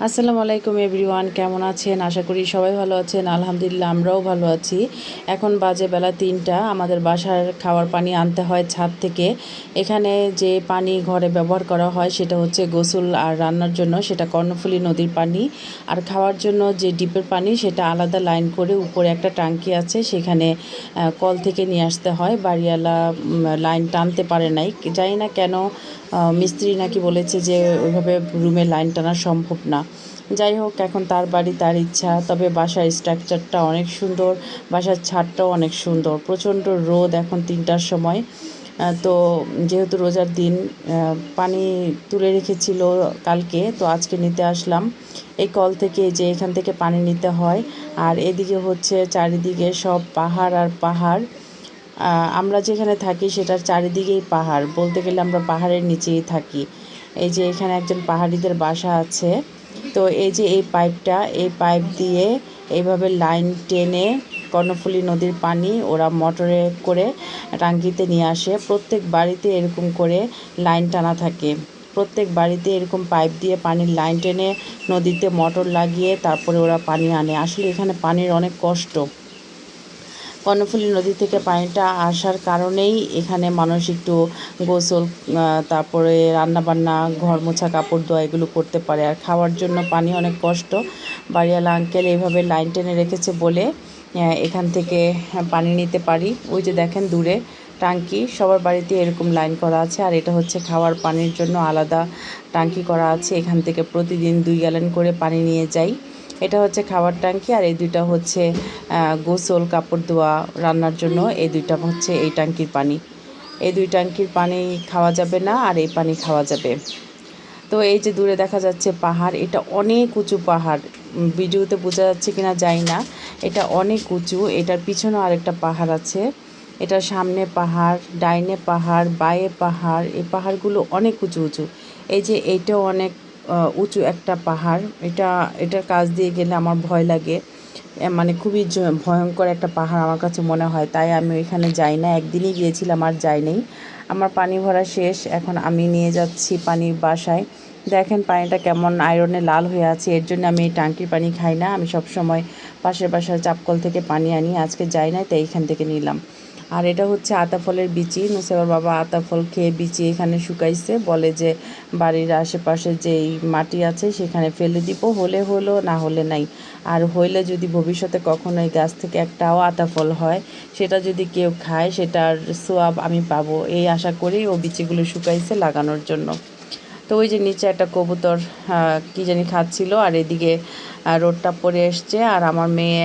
আসসালামু আলাইকুম এভরিওয়ান, কেমন আছেন? আশা করি সবাই ভালো আছেন। আলহামদুলিল্লাহ আমরাও ভালো আছি। এখন বাজে বেলা ৩টা। আমাদের বাসার খাওয়ার পানি আনতে হয় ছাদ থেকে। এখানে যে পানি ঘরে ব্যবহার করা হয় সেটা হচ্ছে গোসল আর রান্নার জন্য সেটা কর্ণফুলী নদীর পানি। আর খাওয়ার জন্য যে ডিপের পানি সেটা আলাদা লাইন করে উপরে একটা ট্যাঙ্কি আছে, সেখানে কল থেকে নিয়ে আসতে হয়। বাড়িওয়ালা লাইন টানতে পারে নাই, জানি না কেন। মিস্ত্রি নাকি বলেছে যে ওইভাবে রুমে লাইন টানা সম্ভব না। যাই হোক, এখন তার বাড়ি তার ইচ্ছা। তবে বাসার স্ট্রাকচারটা অনেক সুন্দর, বাসার ছাদটাও অনেক সুন্দর। প্রচণ্ড রোদ এখন ৩টার সময়। তো যেহেতু রোজার দিন, পানি তুলে রেখেছিল কালকে, তো আজকে নিতে আসলাম। এই কল থেকে, যে এখান থেকে পানি নিতে হয়। আর এদিকে হচ্ছে চারিদিকে সব পাহাড় আর পাহাড়। আমরা যেখানে থাকি সেটার চারিদিকেই পাহাড়, বলতে গেলে আমরা পাহাড়ের নিচেই থাকি। এই যে এখানে একজন পাহাড়িদের বাসা আছে। তো এই যে এই পাইপ দিয়ে এইভাবে লাইন টেনে কর্ণফুলী নদীর পানি ওরা মোটরে করে টাঙ্কিতে নিয়ে আসে। প্রত্যেক বাড়িতে এরকম করে লাইন টানা থাকে। প্রত্যেক বাড়িতে এরকম পাইপ দিয়ে পানির লাইন টেনে নদীতে মোটর লাগিয়ে তারপরে ওরা পানি আনে। আসলে এখানে পানির অনেক কষ্ট। কর্ণফুলী নদী থেকে পানিটা আসার কারণেই এখানে মানুষ একটু গোসল, তারপরে রান্নাবান্না, ঘর মোছা, কাপড় ধোয়া এগুলো করতে পারে। আর খাওয়ার জন্য পানি অনেক কষ্ট। বাড়িওয়ালা আঙ্কেল এইভাবে লাইন টেনে রেখেছে বলে এখান থেকে পানি নিতে পারি। ওই যে দেখেন দূরে টাঙ্কি, সবার বাড়িতে এরকম লাইন করা আছে। আর এটা হচ্ছে খাওয়ার পানির জন্য আলাদা টাঙ্কি করা আছে। এখান থেকে প্রতিদিন 2 গ্যালন করে পানি নিয়ে যাই। এটা হচ্ছে খাওয়ার ট্যাঙ্কি, আর এই দুইটা হচ্ছে গোসল, কাপড় ধোয়া, রান্নার জন্য। এই দুইটা হচ্ছে এই ট্যাঙ্কির পানি। এই 2 ট্যাঙ্কির পানি খাওয়া যাবে না, আর এই পানি খাওয়া যাবে। তো এই যে দূরে দেখা যাচ্ছে পাহাড়, এটা অনেক উঁচু পাহাড়। ভিডিওতে বোঝা যাচ্ছে কিনা জানি না। এটা অনেক উঁচু। এটার পিছনেও আরেকটা পাহাড় আছে। এটার সামনে পাহাড়, ডাইনে পাহাড়, বাঁয়ে পাহাড়। এই পাহাড়গুলো অনেক উঁচু উঁচু। এই যে এইটাও অনেক উঁচু একটা পাহাড়। এটার কাছ দিয়ে গেলে আমার ভয় লাগে। মানে খুবই ভয়ঙ্কর একটা পাহাড় আমার কাছে মনে হয়, তাই আমি ওইখানে যাই না। একদিনই গিয়েছিলাম, আর যাই নাই। আমার পানি ভরা শেষ, এখন আমি নিয়ে যাচ্ছি পানি বাসায়। দেখেন পানিটা কেমন আয়রনে লাল হয়ে আছে। এর জন্য আমি এই ট্যাঙ্কির পানি খাই না। আমি সব সময় পাশের বাসার চাপকল থেকে পানি আনি। আজকে যাই না, তাই এইখান থেকে নিলাম। আর এটা হচ্ছে আতা ফলের বিচি। নুসেবার বাবা আতা ফল খেয়ে বিচি এখানে শুকাইছে, বলে যে বাড়ির আশেপাশে যেই মাটি আছে সেখানে ফেলে দিব, হলে হলো, না হলে নাই। আর হইলে যদি ভবিষ্যতে কখনো এই গাছ থেকে একটাও আতা ফল হয়, সেটা যদি কেউ খায় সেটার সোয়াব আমি পাবো, এই আশা করেই ও বিচিগুলো শুকাইছে লাগানোর জন্য। তো ওই যে নিচে একটা কবুতর কী জানি খাচ্ছিল, আর এদিকে রোদটা পড়ে এসছে, আর আমার মেয়ে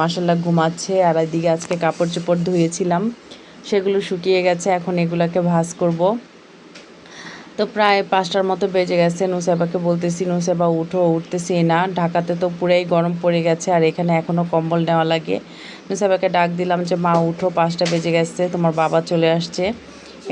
মাসাল্লাহ ঘুমাচ্ছে। আর এদিকে আজকে কাপড় চোপড় ধুয়েছিলাম, সেগুলো শুকিয়ে গেছে। এখন এগুলাকে ভাঁজ করব। তো প্রায় 5টার মতো বেজে গেছে। নুসাইবাকে বলতেছি, নুসাইবা উঠো, উঠতেছি না। ঢাকাতে তো পুরাই গরম পড়ে গেছে, আর এখানে এখনও কম্বল নেওয়া লাগে। নুসাইবাকে ডাক দিলাম যে মা উঠো, 5টা বেজে গেছে, তোমার বাবা চলে আসছে।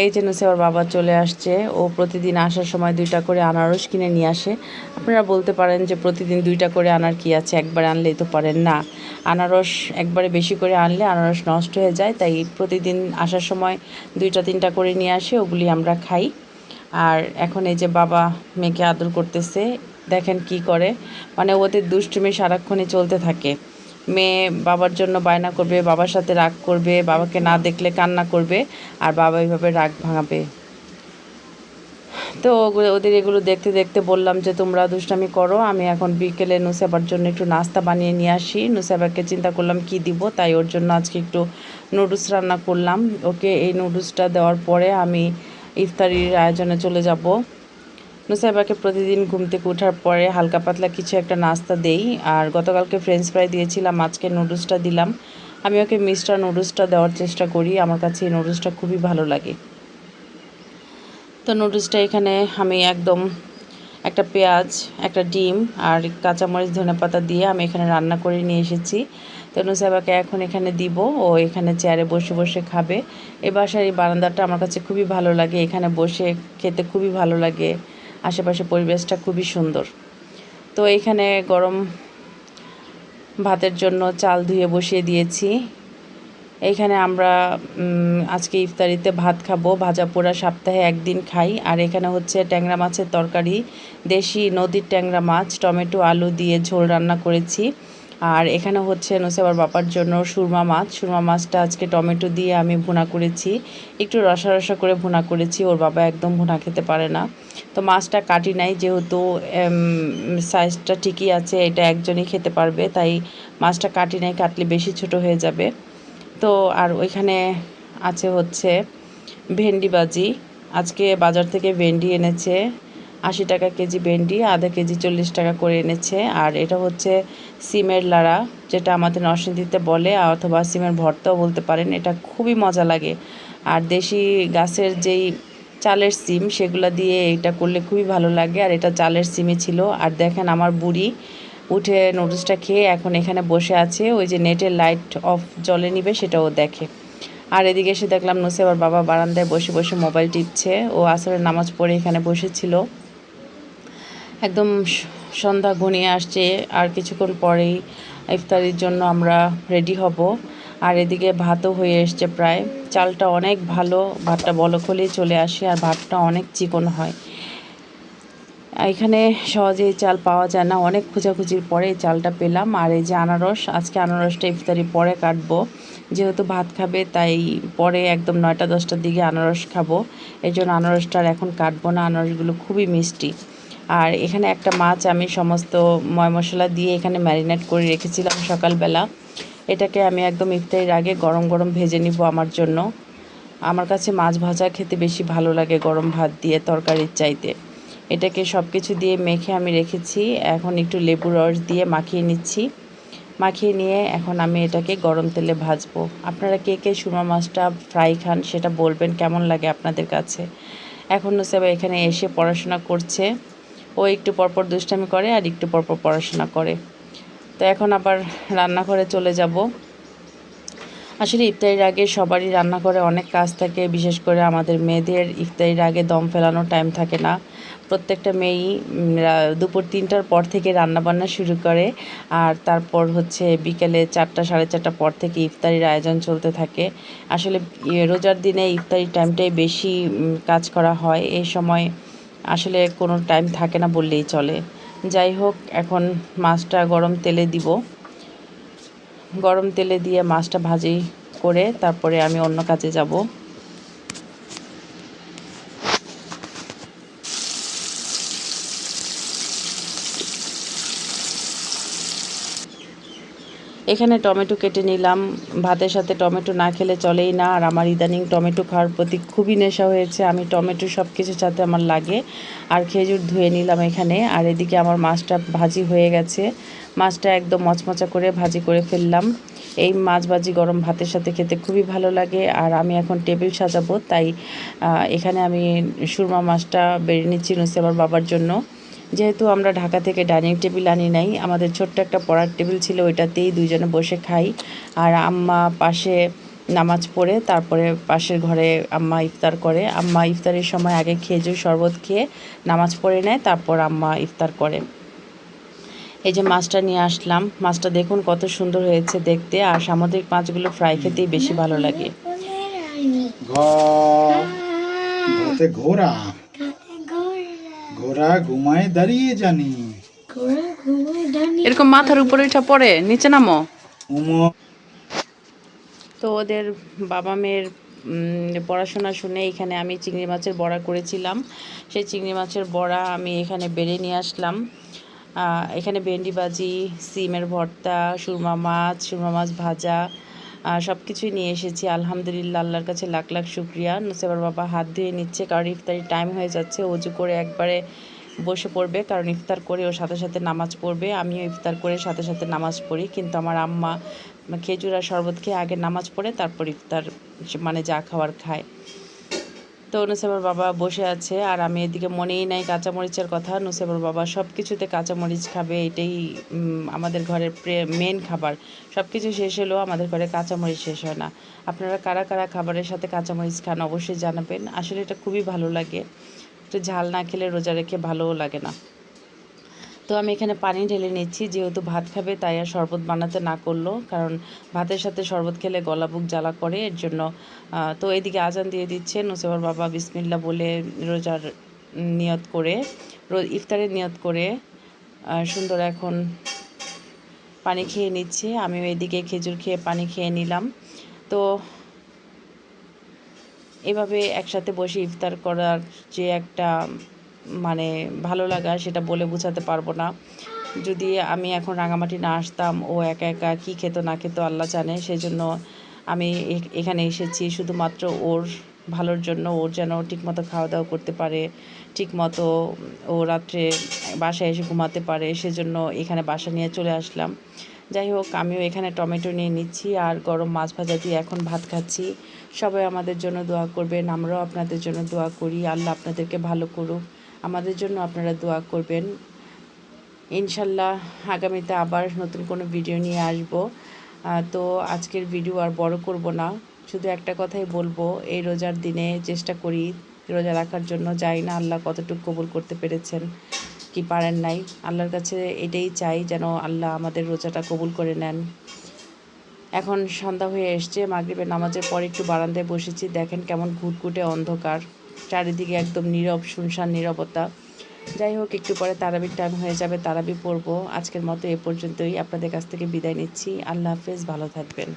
এই যে নুসাইবার বাবা চলে আসছে। ও প্রতিদিন আসার সময় 2টা করে আনারস কিনে নিয়ে আসে। আপনারা বলতে পারেন যে প্রতিদিন 2টা করে আনার কি আছে, একবার আনলেই তো পারেন না। আনারস একবারে বেশি করে আনলে আনারস নষ্ট হয়ে যায়, তাই প্রতিদিন আসার সময় 2টা 3টা করে নিয়ে আসে, ওগুলি আমরা খাই। আর এখন এই যে বাবা মেয়েকে আদর করতেছে, দেখেন কি করে। মানে ওদের দুষ্টুমি সারাক্ষণই চলতে থাকে। মেয়ে বাবার জন্য বায়না করবে, বাবার সাথে রাগ করবে, বাবাকে না দেখলে কান্না করবে, আর বাবা এইভাবে রাগ ভাঙাবে। তো ওদের এগুলো দেখতে দেখতে বললাম যে তোমরা দুষ্টামি করো, আমি এখন বিকেলে নুসাইবার জন্য একটু নাস্তা বানিয়ে নিয়ে আসি। নুসাইবাকে চিন্তা করলাম কি দিব, তাই ওর জন্য আজকে একটু নুডলস রান্না করলাম। ওকে এই নুডলসটা দেওয়ার পরে আমি ইফতারির আয়োজনে চলে যাব। নুসাইবাকে প্রতিদিন ঘুম থেকে ওঠার পরে হালকা পাতলা কিছু একটা নাস্তা দেই। আর গতকালকে ফ্রেঞ্চ ফ্রাই দিয়েছিলাম, আজকে নুডলসটা দিলাম। আমি ওকে মিস্টার নুডলসটা দেওয়ার চেষ্টা করি, আমার কাছে এই নুডলসটা খুবই ভালো লাগে। তো নুডলসটা এখানে আমি একদম একটা পেঁয়াজ, একটা ডিম আর কাঁচামরিচ, ধনেপাতা দিয়ে আমি এখানে রান্না করে নিয়ে এসেছি। তো নুসাইবাকে এখন এখানে দিব, ও এখানে চেয়ারে বসে বসে খাবে। এই বাসার এই বারান্দাটা আমার কাছে খুবই ভালো লাগে, এখানে বসে খেতে খুবই ভালো লাগে। আশেপাশে পরিবেশটা খুবই সুন্দর। তো এইখানে গরম ভাতের জন্য চাল ধুয়ে বসিয়ে দিয়েছি। এইখানে আমরা আজকে ইফতারিতে ভাত খাবো, ভাজা পোড়া সপ্তাহে একদিন খাই। আর এখানে হচ্ছে ট্যাংরা মাছের তরকারি, দেশি নদীর ট্যাংরা মাছ, টমেটো আলু দিয়ে ঝোল রান্না করেছি। আর এখানে হচ্ছে নুসেবার বাবার জন্য সুরমা মাছ। সুরমা মাছটা আজকে টমেটো দিয়ে আমি ভুনা করেছি, একটু রসা রসা করে ভুনা করেছি। ওর বাবা একদম ভুনা খেতে পারে না, তো মাছটা কাটি নাই, যেহেতু সাইজটা ঠিকই আছে, এটা একজনই খেতে পারবে, তাই মাছটা কাটি নাই, কাটলে বেশি ছোট হয়ে যাবে। তো আর ওইখানে আছে হচ্ছে ভেন্ডি ভাজি। আজকে বাজার থেকে ভেন্ডি এনেছে, 80 টাকা কেজি ভেন্ডি, আধা কেজি 40 টাকা করে এনেছে। আর এটা হচ্ছে সিমের লাড়া, যেটা আমাদের নরসিংদীতে বলে, অথবা সিমের ভর্তাও বলতে পারেন। এটা খুবই মজা লাগে। আর দেশি গাছের যেই চালের সিম, সেগুলো দিয়ে এটা করলে খুবই ভালো লাগে। আর এটা চালের সিমই ছিল। আর দেখেন আমার বুড়ি উঠে নুডলসটা খেয়ে এখন এখানে বসে আছে, ওই যে নেটের লাইট অফ জ্বলে নিবে সেটাও দেখে। আর এদিকে এসে দেখলাম নুসেবার বাবা বারান্দায় বসে বসে মোবাইল টিপছে। ও আসরের নামাজ পড়ে এখানে বসেছিল। একদম সন্ধ্যা ঘনিয়ে আসছে, আর কিছুক্ষণ পরেই ইফতারির জন্য আমরা রেডি হব। আর এদিকে ভাতও হয়ে এসছে প্রায়। চালটা অনেক ভালো, ভাতটা বলক হলেই চলে আসে, আর ভাতটা অনেক চিকন হয়। এখানে সহজেই চাল পাওয়া যায় না, অনেক খোঁজাখুঁজির পরে এই চালটা পেলাম। আর এই যে আনারস, আজকে আনারসটা ইফতারি পরে কাটবো, যেহেতু ভাত খাবে তাই পরে একদম 9টা 10টার দিকে আনারস খাবো। এই জন্য আনারসটা আর এখন কাটবো না, আনারসগুলো খুবই মিষ্টি। আর এখানে একটা মাছ আমি সমস্ত ময় মশলা দিয়ে এখানে ম্যারিনেট করে রেখেছিলাম সকালবেলা। এটাকে আমি একদম ইফতারির আগে গরম গরম ভেজে নিব আমার জন্য। আমার কাছে মাছ ভাজা খেতে বেশি ভালো লাগে গরম ভাত দিয়ে তরকারির চাইতে। এটাকে সব কিছু দিয়ে মেখে আমি রেখেছি, এখন একটু লেবুর রস দিয়ে মাখিয়ে নিচ্ছি। মাখিয়ে নিয়ে এখন আমি এটাকে গরম তেলে ভাজবো। আপনারা কে কে সুরমা মাছটা ফ্রাই খান সেটা বলবেন, কেমন লাগে আপনাদের কাছে। এখন নুসেবা এখানে এসে পড়াশোনা করছে। ও একটু পরপর দুষ্টামি করে আর একটু পরপর পড়াশোনা করে। তো এখন আবার রান্নাঘরে চলে যাব। আসলে ইফতারির আগে সবারই রান্নাঘরে অনেক কাজ থাকে, বিশেষ করে আমাদের মেয়েদের ইফতারির আগে দম ফেলানোর টাইম থাকে না। প্রত্যেকটা মেয়েই দুপুর 3টার পর থেকে রান্নাবান্না শুরু করে। আর তারপর হচ্ছে বিকেলে 4টা 4:30 পর থেকে ইফতারির আয়োজন চলতে থাকে। আসলে রোজার দিনে ইফতারির টাইমটাই বেশি কাজ করা হয়। এই সময় আসলে কোনো টাইম থাকে না বললেই চলে। যাই হোক, এখন মাছটা গরম তেলে দিব। গরম তেলে দিয়ে মাছটা ভাজি করে তারপরে আমি অন্য কাজে যাব। এখানে টমেটো কেটে নিলাম, ভাতের সাথে টমেটো না খেলে চলেই না। আর আমার ইদানিং টমেটো খাওয়ার প্রতি খুবই নেশা হয়েছে, আমি টমেটো সব কিছুর সাথে আমার লাগে। আর খেজুর ধুয়ে নিলাম এখানে। আর এদিকে আমার মাছটা ভাজি হয়ে গেছে, মাছটা একদম মচমচা করে ভাজি করে ফেললাম। এই মাছ ভাজি গরম ভাতের সাথে খেতে খুবই ভালো লাগে। আর আমি এখন টেবিল সাজাবো, তাই এখানে আমি সুরমা মাছটা বেড়ে নিচ্ছি নুসেবার বাবার জন্য। যেহেতু আমরা ঢাকা থেকে ডাইনিং টেবিল আনি নাই, আমাদের ছোট্ট একটা পড়ার টেবিল ছিল, ওইটাতেই দুইজনে বসে খাই। আর আম্মা পাশে নামাজ পড়ে তারপরে পাশের ঘরে আম্মা ইফতার করে। আম্মা ইফতারের সময় আগে খেজুর শরবত খেয়ে নামাজ পড়ে নেয়, তারপর আম্মা ইফতার করে। এই যে মাছটা নিয়ে আসলাম, মাছটা দেখুন কত সুন্দর হয়েছে দেখতে। আর সামুদ্রিক মাছগুলো ফ্রাই খেতেই বেশি ভালো লাগে। ঘোড়া ঘোড়া ঘুমায় দাঁড়িয়ে জানি, এরকম মাথার উপরে উঠা পড়ে নিচে নামো। উমো তো ওদের বাবা মেয়ের পড়াশোনা শুনে এখানে আমি চিংড়ি মাছের বড়া করেছিলাম। সেই চিংড়ি মাছের বড়া আমি এখানে বেড়ে নিয়ে আসলাম। এখানে ভেন্ডি ভাজি, সিমের ভর্তা, সুরমা মাছ ভাজা, সব কিছুই নিয়ে এসেছি। আলহামদুলিল্লাহ, আল্লাহর কাছে লাখ লাখ শুক্রিয়া। নুসেবার বাবা হাত ধুয়ে নিচ্ছে, কারণ ইফতারির টাইম হয়ে যাচ্ছে। অজু করে একবারে বসে পড়বে, কারণ ইফতার করে ওর সাথে সাথে নামাজ পড়বে। আমিও ইফতার করে সাথে সাথে নামাজ পড়ি, কিন্তু আমার আম্মা খেজুর আর শরবত খেয়ে আগে নামাজ পড়ে তারপর ইফতার মানে যা খাওয়ার খায়। তো নুসেবার বাবা বসে আছে, আর আমি এদিকে মনেই নাই কাঁচামরিচের কথা। নুসেবার বাবা সব কিছুতে কাঁচামরিচ খাবে, এটাই আমাদের ঘরের মেন খাবার। সব কিছু শেষ হলেও আমাদের ঘরে কাঁচামরিচ শেষ হয় না। আপনারা কারা কারা খাবারের সাথে কাঁচামরিচ খান অবশ্যই জানাবেন। আসলে এটা খুবই ভালো লাগে, একটু ঝাল না খেলে রোজা রেখে ভালোও লাগে না। তো আমি এখানে পানি ঢেলে নিচ্ছি, যেহেতু ভাত খাবে তাই আর শরবত বানাতে না করলো, কারণ ভাতের সাথে শরবত খেলে গলা বুক জ্বালা করে, এর জন্য। তো এদিকে আজান দিয়ে দিচ্ছে, নুসেবার বাবা বিসমিল্লাহ বলে রোজার নিয়ত করে, ইফতারের নিয়ত করে সুন্দর এখন পানি খেয়ে নিচ্ছে। আমিও এদিকে খেজুর খেয়ে পানি খেয়ে নিলাম। তো এভাবে একসাথে বসে ইফতার করার যে একটা মানে ভালো লাগা, সেটা বলে বোঝাতে পারবো না। যদি আমি এখন রাঙামাটি না আসতাম, ও একা একা কী খেত না খেত আল্লাহ জানে। সেজন্য আমি এখানে এসেছি শুধুমাত্র ওর ভালোর জন্য, ওর যেন ঠিকমতো খাওয়া দাওয়া করতে পারে, ঠিকমতো ও রাত্রে বাসায় এসে ঘুমাতে পারে, সেজন্য এখানে বাসা নিয়ে চলে আসলাম। যাই হোক, আমিও এখানে টমেটো নিয়ে নিচ্ছি আর গরম মাছ ভাজা দিয়ে এখন ভাত খাচ্ছি। সবাই আমাদের জন্য দোয়া করবেন, আমরাও আপনাদের জন্য দোয়া করি, আল্লাহ আপনাদেরকে ভালো করুক। আমাদের জন্য আপনারা দোয়া করবেন। ইনশাল্লাহ আগামীতে আবার নতুন কোনো ভিডিও নিয়ে আসব। তো আজকের ভিডিও আর বড় করব না, শুধু একটা কথাই বলবো, এই রোজার দিনে চেষ্টা করি রোজা রাখার জন্য। জানি না আল্লাহ কতটুকু কবুল করতে পেরেছেন কি পারেন নাই। আল্লাহর কাছে এটাই চাই, যেন আল্লাহ আমাদের রোজাটা কবুল করে নেন। এখন সন্ধ্যা হয়ে এসছে, মাগরিবের নামাজের পর একটু বারান্দায় বসেছি। দেখেন কেমন ঘুটঘুটে অন্ধকার, চারিদিকে একদম নীরব, শুনশান নীরবতা। যাই হোক, একটু পরে তারাবির টাইম হয়ে যাবে, তারাবি পড়বো। আজকের মতো এ পর্যন্তই, আপনাদের কাছ থেকে বিদায় নিচ্ছি। আল্লাহ হাফেজ, ভালো থাকবেন।